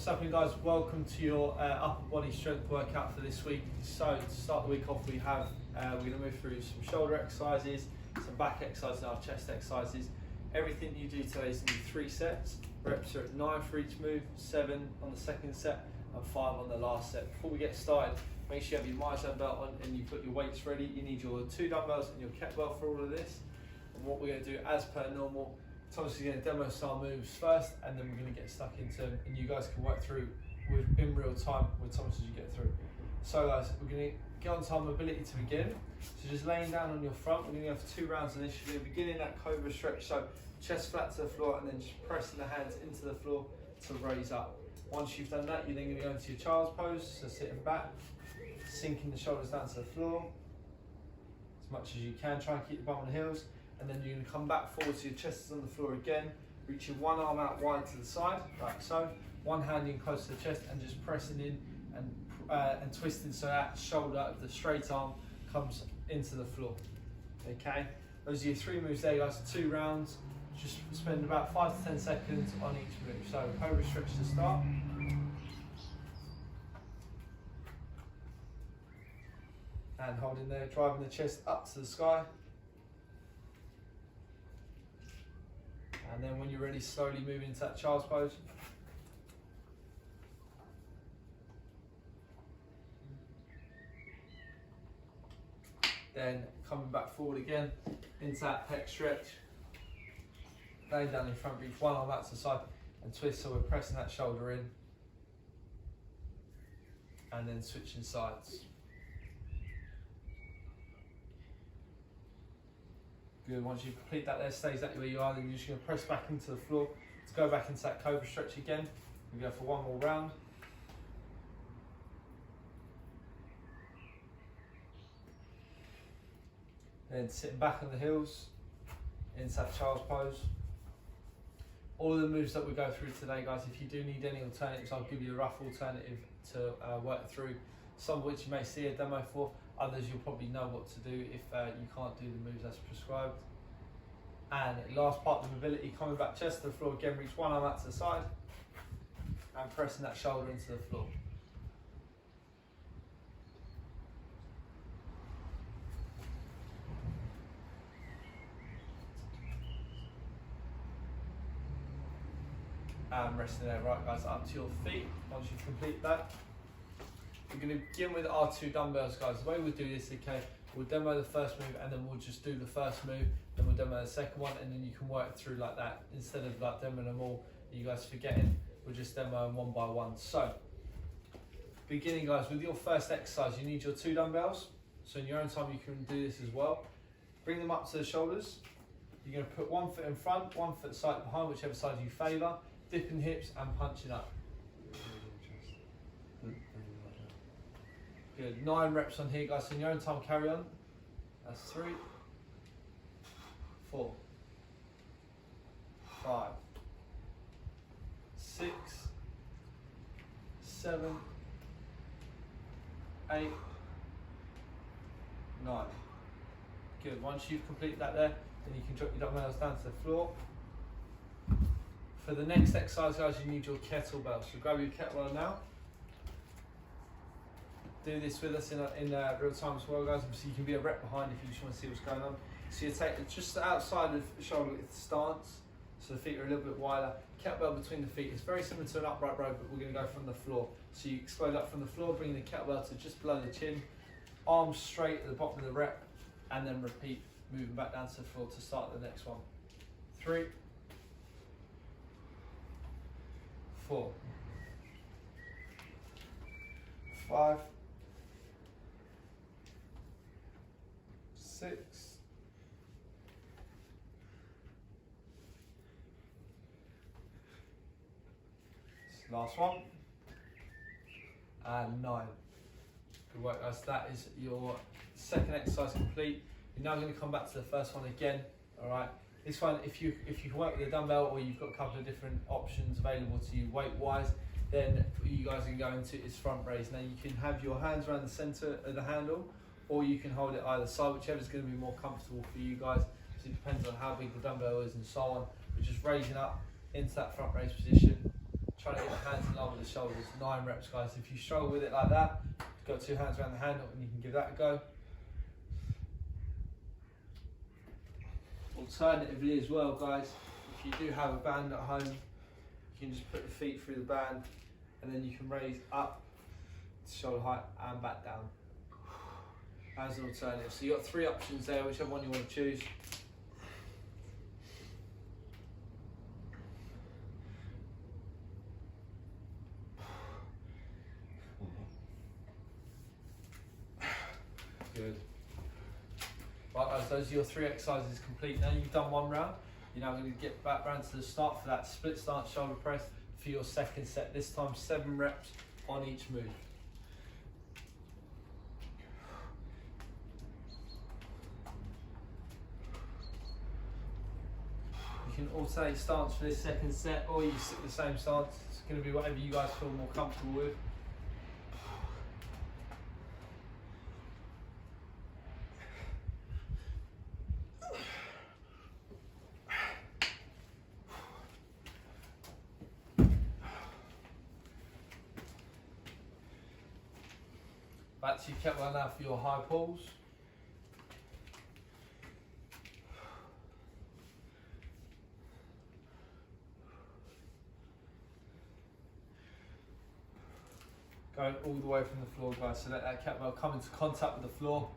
What's happening, guys? Welcome to your upper body strength workout for this week. So to start the week off, we're going to move through some shoulder exercises, some back exercises, and our chest exercises. Everything you do today is going to be 3 sets. Reps are at 9 for each move, 7 on the second set, and 5 on the last set. Before we get started, make sure you have your Mizone belt on and you've got your weights ready. You need your 2 dumbbells and your kettlebell for all of this. And what we're going to do, as per normal, Thomas is going to demo some moves first, and then we're going to get stuck into them, and you guys can work through in real time with Thomas as you get through. So guys, we're going to get on to our mobility to begin. So just laying down on your front, we're going to have 2 rounds initially, beginning that cobra stretch, so chest flat to the floor, and then just pressing the hands into the floor to raise up. Once you've done that, you're then going to go into your child's pose, so sitting back, sinking the shoulders down to the floor as much as you can. Try and keep the bum on the heels. And then you're going to come back forward so your chest is on the floor again, reaching one arm out wide to the side, like so, one hand in close to the chest, and just pressing in and twisting so that shoulder of the straight arm comes into the floor. Okay, those are your 3 moves there, guys. 2 rounds, just spend about 5 to 10 seconds on each move. So cobra stretch to start. And holding there, driving the chest up to the sky. And then when you're ready, slowly move into that child's pose. Then coming back forward again into that pec stretch. Laying down in front, reach one arm out to the side and twist, so we're pressing that shoulder in. And then switching sides. Good. Once you complete that there, stay exactly where you are, then you're just going to press back into the floor to go back into that cobra stretch again. We go for one more round. Then sitting back on the heels into that child's pose. All of the moves that we go through today, guys, if you do need any alternatives, I'll give you a rough alternative to work through, some of which you may see a demo for. Others you'll probably know what to do if you can't do the moves as prescribed. And last part, the mobility, coming back chest to the floor again, reach one arm out to the side and pressing that shoulder into the floor. And resting there, right guys, up to your feet. Once you complete that, we're going to begin with our 2 dumbbells, guys. The way we'll do this, okay, we'll demo the first move and then we'll just do the first move, then we'll demo the second one, and then you can work through like that. Instead of like demoing them all, you guys forgetting, we'll just demo them one by one. So, beginning, guys, with your first exercise, you need your 2 dumbbells. So in your own time, you can do this as well. Bring them up to the shoulders. You're going to put 1 foot in front, 1 foot side behind, whichever side you favour, dipping hips and punching up. Good. 9 reps on here, guys. So in your own time, carry on. That's 3, 4, 5, 6, 7, 8, 9. Good. Once you've completed that there, then you can drop your dumbbells down to the floor. For the next exercise, guys, you need your kettlebell. So grab your kettlebell now. Do this with us in real time as well, guys. Obviously, you can be a rep behind if you just want to see what's going on. So you take it just outside of shoulder width stance, so the feet are a little bit wider. Kettlebell between the feet. It's very similar to an upright row, but we're going to go from the floor. So you explode up from the floor, bring the kettlebell to just below the chin, arms straight at the bottom of the rep, and then repeat, moving back down to the floor to start the next one. 3, 4, 5, 6, 'Last one, and 9. Good work, guys. That is your second exercise complete. You're now going to come back to the first one again. All right. This one, if you can work with a dumbbell or you've got a couple of different options available to you weight-wise, then you guys can go into is front raise. Now you can have your hands around the center of the handle, or you can hold it either side, whichever is going to be more comfortable for you guys. So it depends on how big the dumbbell is and so on. We're just raising up into that front raise position. trying to get the hands in line with the shoulders. 9 reps, guys. If you struggle with it like that, got 2 hands around the handle and you can give that a go. Alternatively as well, guys, if you do have a band at home, you can just put the feet through the band and then you can raise up to shoulder height and back down as an alternative. So you've got 3 options there, whichever one you want to choose. Good. Right guys, those are your 3 exercises complete. Now you've done 1 round, you're now going to get back round to the start for that split stance shoulder press for your 2nd set. This time 7 reps on each move. You can alternate stance for this 2nd set, or you sit the same stance. It's going to be whatever you guys feel more comfortable with. Back to your kettlebell now for your high pulls. Going all the way from the floor, guys, so let that kettlebell come into contact with the floor.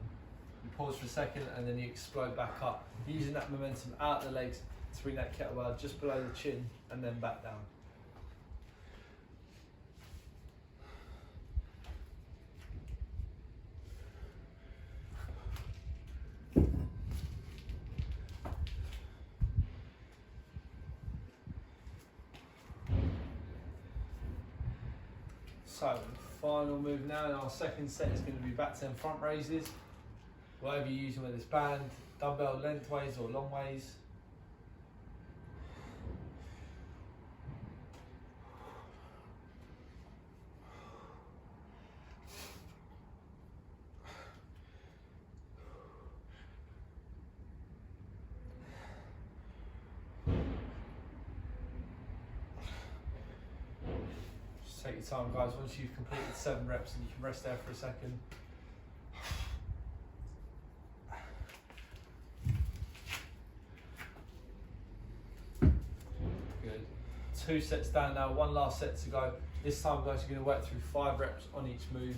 You pause for a second and then you explode back up. Using that momentum out the legs to bring that kettlebell just below the chin and then back down. So, final move now in our 2nd set is going to be back to them front raises. Whatever you're using, whether it's band, dumbbell lengthways or long ways. Take your time, guys. Once you've completed 7 reps, and you can rest there for a second. Good. 2 sets down now, 1 last set to go. This time, guys, you're going to work through 5 reps on each move.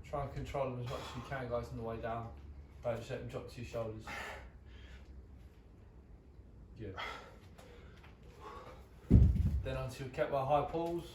Try and control them as much as you can, guys, on the way down. Don't just let them drop to your shoulders. Good. Then onto your kettlebell high pulls.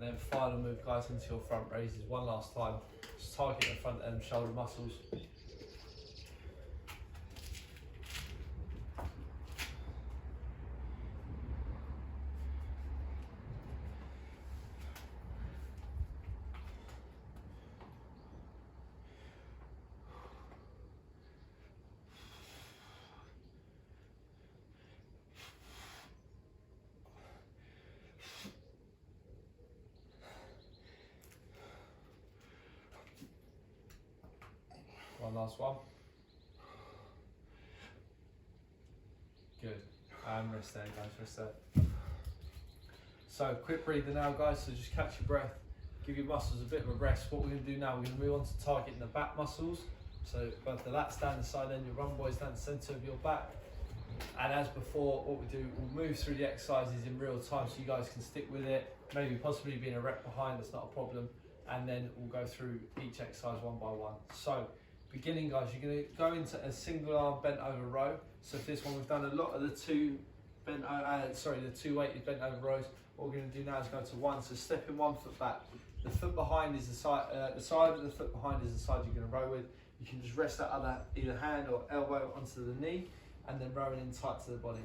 And then final move, guys, into your front raises 1 last time. Just target the front and shoulder muscles. One last one. Good. And rest there, guys, rest there. So quick breather now, guys, so just catch your breath, give your muscles a bit of a rest. What we're going to do now, we're going to move on to targeting the back muscles. So both the lats down the side end, your rhomboids down the centre of your back. And as before, what we do, we'll move through the exercises in real time so you guys can stick with it. Maybe possibly being a rep behind, that's not a problem. And then we'll go through each exercise one by one. So beginning, guys, you're going to go into a single arm bent over row. So for this one, we've done a lot of the 2 weighted bent over rows. What we're going to do now is go to 1, so stepping 1 foot back. The foot behind is the side of the foot behind is the side you're going to row with. You can just rest that other either hand or elbow onto the knee and then rowing in tight to the body.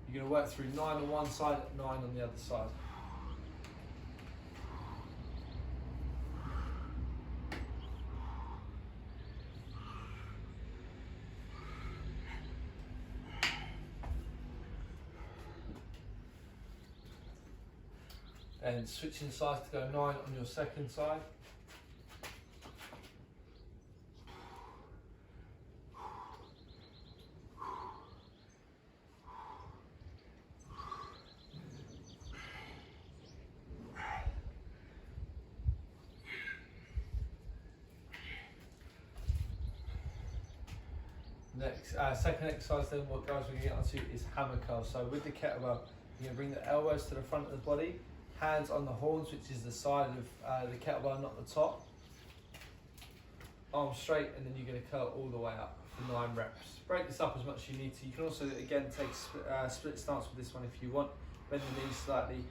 You're going to work through 9 on one side, 9 on the other side. And switching sides to go 9 on your second side. Next, second exercise then, what guys we're going to get onto is hammer curls. So with the kettlebell, you're going to bring the elbows to the front of the body, hands on the horns, which is the side of the kettlebell, not the top. Arms straight, and then you're going to curl all the way up for 9 reps. Break this up as much as you need to. You can also, again, take split stance with this one if you want. Bend the knees slightly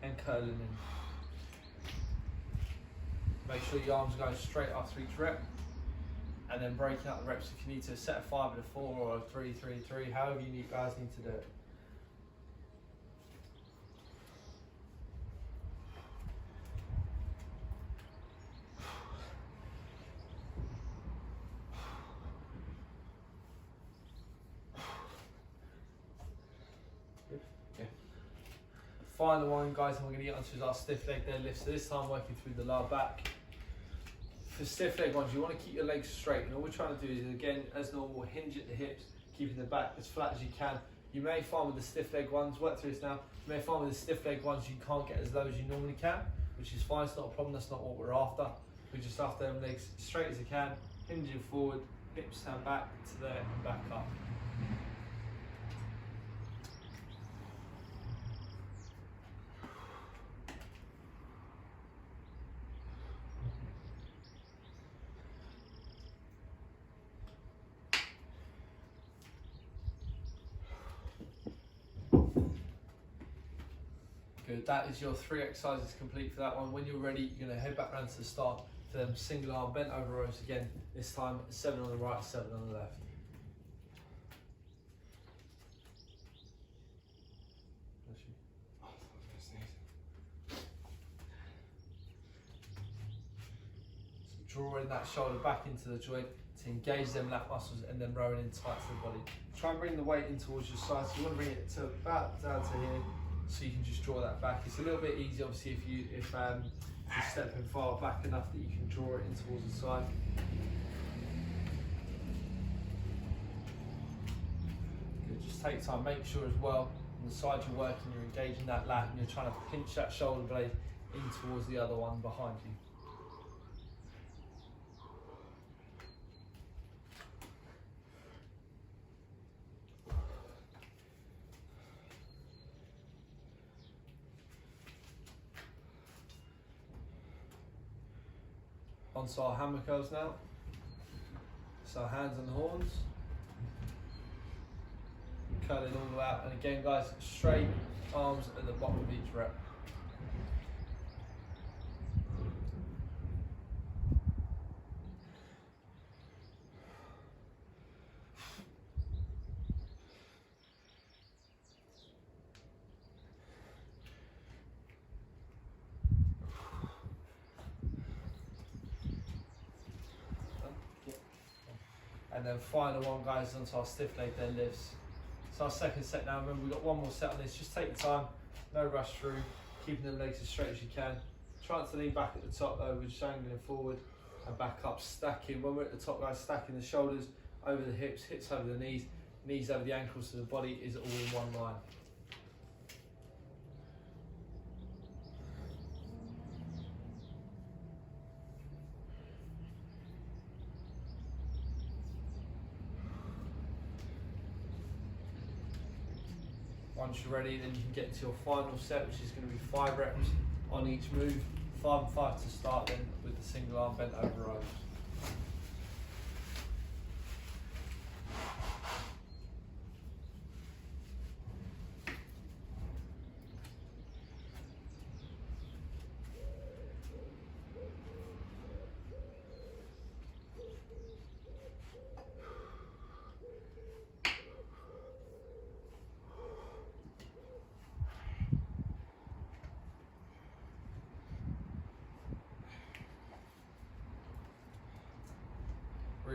and curling in. Make sure your arms are going straight after each rep. And then breaking out the reps if you need to. Set a 5 and a 4 or a 3, 3, 3, however you guys need to do it. Final one, guys, and we're going to get onto is our stiff leg deadlift. So this time working through the lower back. For stiff leg ones, you want to keep your legs straight, and all we're trying to do is, again, as normal, hinge at the hips, keeping the back as flat as you can. You may find with the stiff leg ones, work through this now, you may find with the stiff leg ones you can't get as low as you normally can, which is fine, it's not a problem, that's not what we're after. We're just after them legs straight as you can, hinging forward, hips turn back to there and back up. Good. That is your 3 exercises complete for that one. When you're ready, you're going to head back round to the start for them single arm bent over rows again. This time 7 on the right, 7 on the left. So drawing that shoulder back into the joint to engage them lat muscles and then rowing in tight to the body. Try and bring the weight in towards your side. So you want to bring it to about down to here, so you can just draw that back. It's a little bit easier, obviously, if you're stepping far back enough that you can draw it in towards the side. Good. Just take time. Make sure as well on the side you're working, you're engaging that lat and you're trying to pinch that shoulder blade in towards the other one behind you. Onto our hammer curls now. So hands on the horns. Curling all the way out. And again, guys, straight arms at the bottom of each rep. And then final one, guys, onto our stiff leg deadlifts. So our second set now. Remember, we've got one more set on this. Just take your time, no rush through, keeping the legs as straight as you can. Try not to lean back at the top though, we're just angling forward and back up, stacking. When we're at the top, guys, stacking the shoulders over the hips, hips over the knees, knees over the ankles, so the body is all in one line. Once you're ready, then you can get to your final set, which is going to be 5 reps on each move. 5 and 5 to start then with the single arm bent over rows.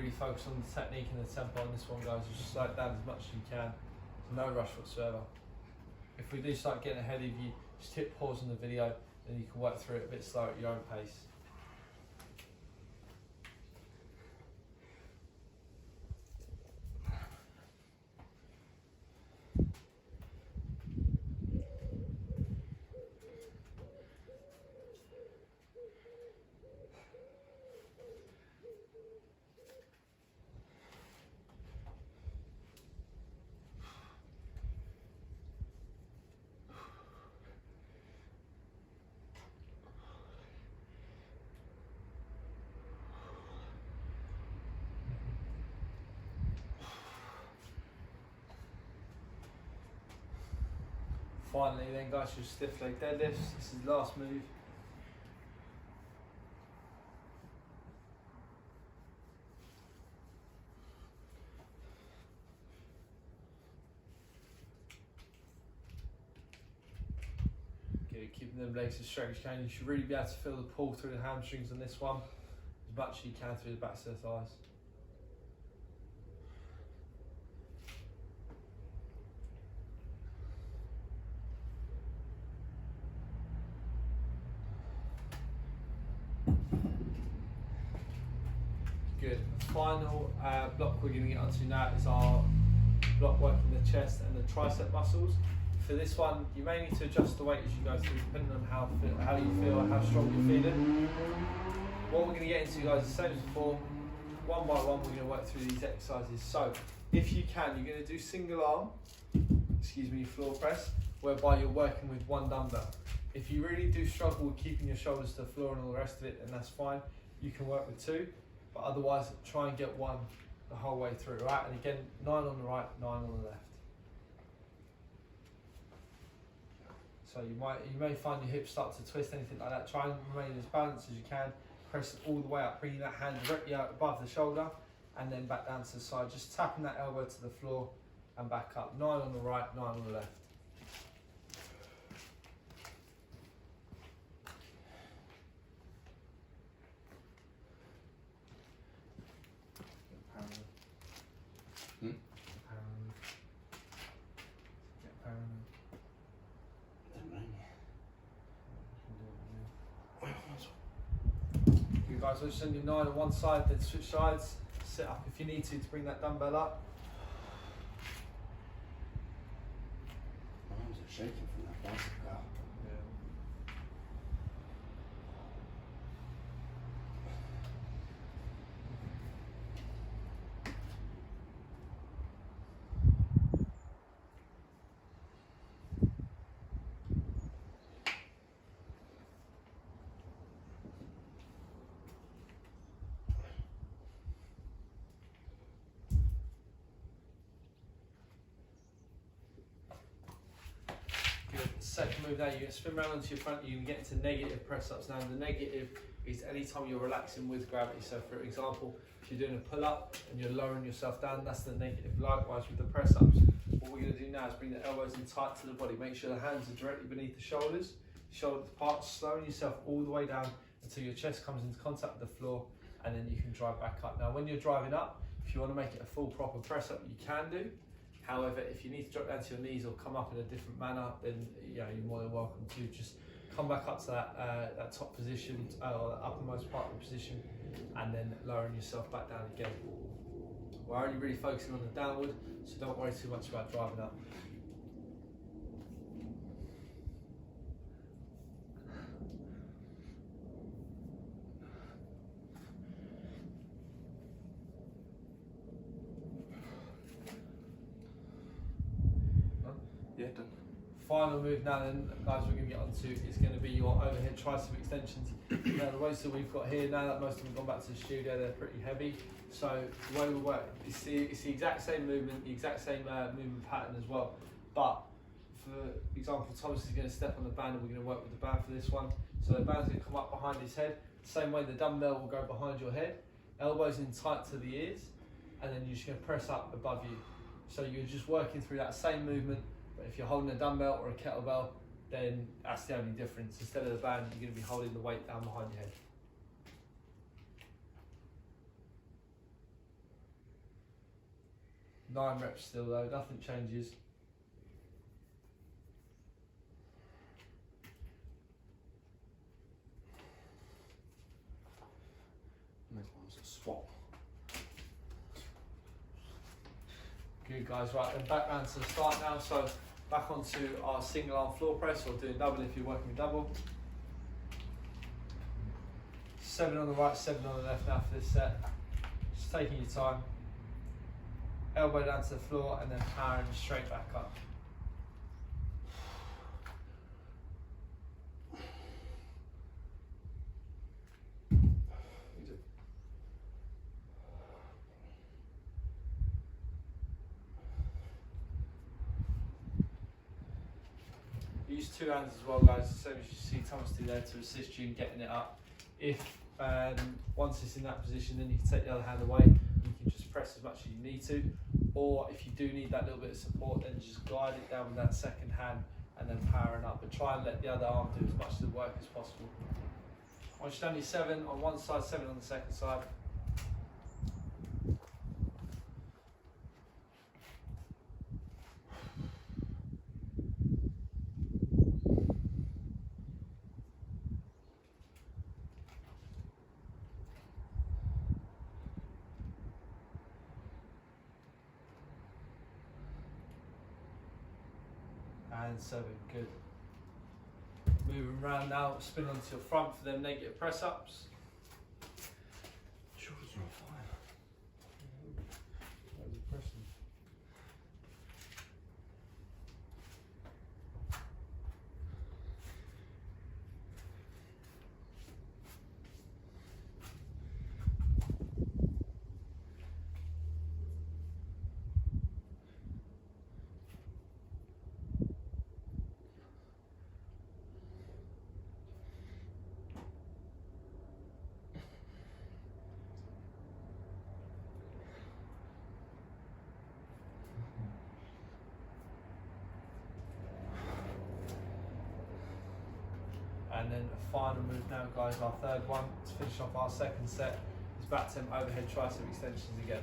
really focus on the technique and the tempo on this one, guys. Just slow it down as much as you can. No rush whatsoever. If we do start getting ahead of you, just hit pause on the video and you can work through it a bit slower at your own pace. Finally then, guys, your stiff leg deadlifts. This is the last move. Good, keeping them legs as straight as you can. You should really be able to feel the pull through the hamstrings on this one, as much as you can through the backs of the thighs. Good. The final block we're going to get onto now is our block working the chest and the tricep muscles. For this one, you may need to adjust the weight as you go through, depending on how you feel and how strong you're feeling. What we're going to get into, guys, is the same as before. One by one, we're going to work through these exercises. So, if you can, you're going to do single arm, floor press, whereby you're working with one dumbbell. If you really do struggle with keeping your shoulders to the floor and all the rest of it, then that's fine. You can work with two. But otherwise, try and get one the whole way through, right? And again, 9 on the right, 9 on the left. So you may find your hips start to twist, anything like that. Try and remain as balanced as you can. Press it all the way up, bringing that hand directly out above the shoulder, and then back down to the side. Just tapping that elbow to the floor and back up. 9 on the right, 9 on the left. You guys will send your 9 on one side, then switch sides. Sit up if you need to bring that dumbbell up. My arms are shaking from that bicep curl. Second move now, you're going to spin around onto your front, you can get into negative press ups. Now the negative is anytime you're relaxing with gravity. So for example, if you're doing a pull up and you're lowering yourself down, that's the negative. Likewise with the press ups, what we're going to do now is bring the elbows in tight to the body. Make sure the hands are directly beneath the shoulders, shoulders apart, slowing yourself all the way down until your chest comes into contact with the floor, and then you can drive back up. Now when you're driving up, if you want to make it a full proper press up, you can do. However, if you need to drop down to your knees or come up in a different manner, then you're more than welcome to just come back up to that top position, or the uppermost part of the position, and then lowering yourself back down again. We're only really focusing on the downward, so don't worry too much about driving up. Yeah, done. Final move now then, guys, we're going to get onto is going to be your overhead tricep extensions. Now the weights that we've got here, now that most of them have gone back to the studio, they're pretty heavy. So the way we work, it's the exact same movement, the exact same movement pattern as well. But for example, Thomas is going to step on the band and we're going to work with the band for this one. So the band's going to come up behind his head. Same way the dumbbell will go behind your head. Elbows in tight to the ears. And then you're just going to press up above you. So you're just working through that same movement. But if you're holding a dumbbell or a kettlebell, then that's the only difference. Instead of the band, you're going to be holding the weight down behind your head. 9 reps still though, nothing changes. Next one's a swap. Good guys, right then back round to the start now. So back onto our single arm floor press, or doing double if you're working with double. 7 on the right, 7 on the left now for this set. Just taking your time. Elbow down to the floor and then powering straight back up. Use 2 hands as well, guys, the same as you see Thomas do there, to assist you in getting it up. If once it's in that position, then you can take the other hand away. You can just press as much as you need to, or if you do need that little bit of support, then just glide it down with that second hand and then powering up. But try and let the other arm do as much of the work as possible. Once you've done your 7 on one side, 7 on the second side. And 7, good. Moving around now, spin onto your front for them negative press ups. Shoulders are on fire. And then a final move now, guys, our third one, to finish off our second set, is back to them overhead tricep extensions again.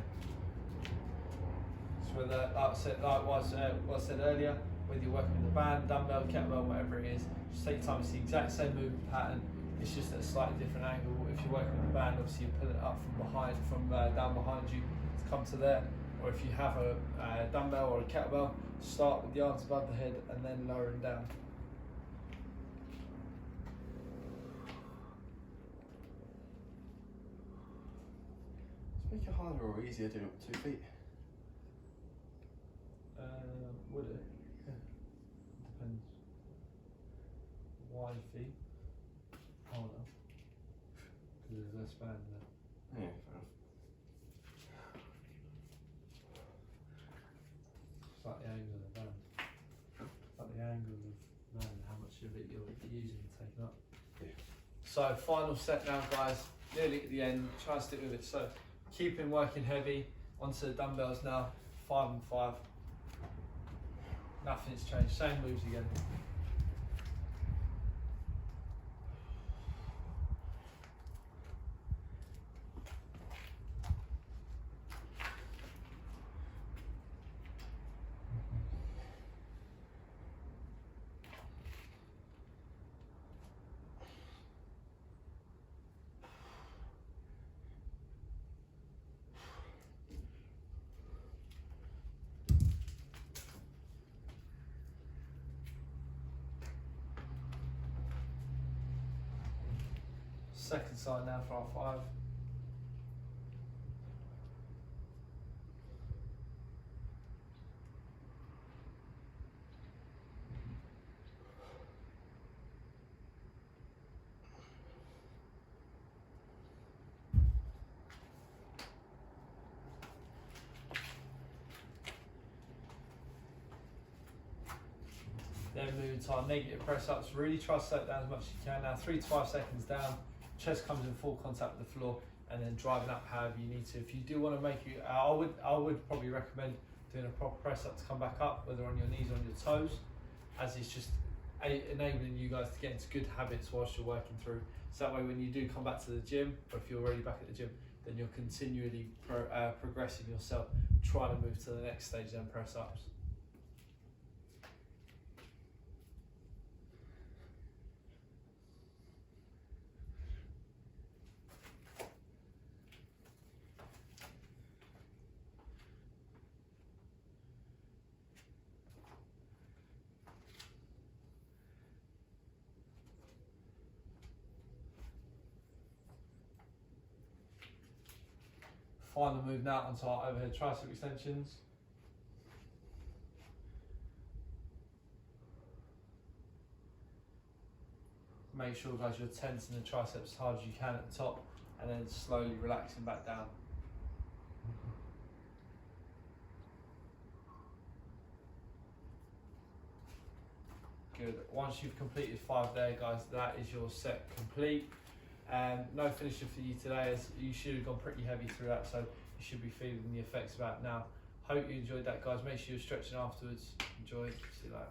So whether, like I said, what I said earlier, whether you're working with a band, dumbbell, kettlebell, whatever it is, just take your time. It's the exact same movement pattern, it's just at a slightly different angle. If you're working with a band, obviously you pull it up from behind, down behind you to come to there. Or if you have a dumbbell or a kettlebell, start with the arms above the head and then lowering down. Make it harder or easier doing it with 2 feet? Would it? Yeah. Depends. Wide feet. Harder. Because there's less band there. Yeah, fair enough. It's like the angle of the band. It's like the angle of the band, how much of it you're using and taking up. Yeah. So final set now, guys. Nearly at the end. Try and stick with it. So keeping working heavy onto the dumbbells now. 5 and 5. Nothing's changed. Same moves again. Second side now for our 5. Then moving to our negative press ups. Really try to slow it down as much as you can. Now 3 to 5 seconds down. Chest comes in full contact with the floor, and then driving up however you need to. If you do want to make it, I would probably recommend doing a proper press up to come back up, whether on your knees or on your toes, as it's just enabling you guys to get into good habits whilst you're working through. So that way when you do come back to the gym, or if you're already back at the gym, then you're continually progressing yourself, trying to move to the next stage, then press ups. Final move now onto our overhead tricep extensions. Make sure, guys, you're tensing the triceps as hard as you can at the top and then slowly relaxing back down. Good. Once you've completed 5 there, guys, that is your set complete. No finisher for you today, as you should have gone pretty heavy through that, so you should be feeling the effects of that now. Hope you enjoyed that, guys. Make sure you're stretching afterwards. Enjoy. See you later.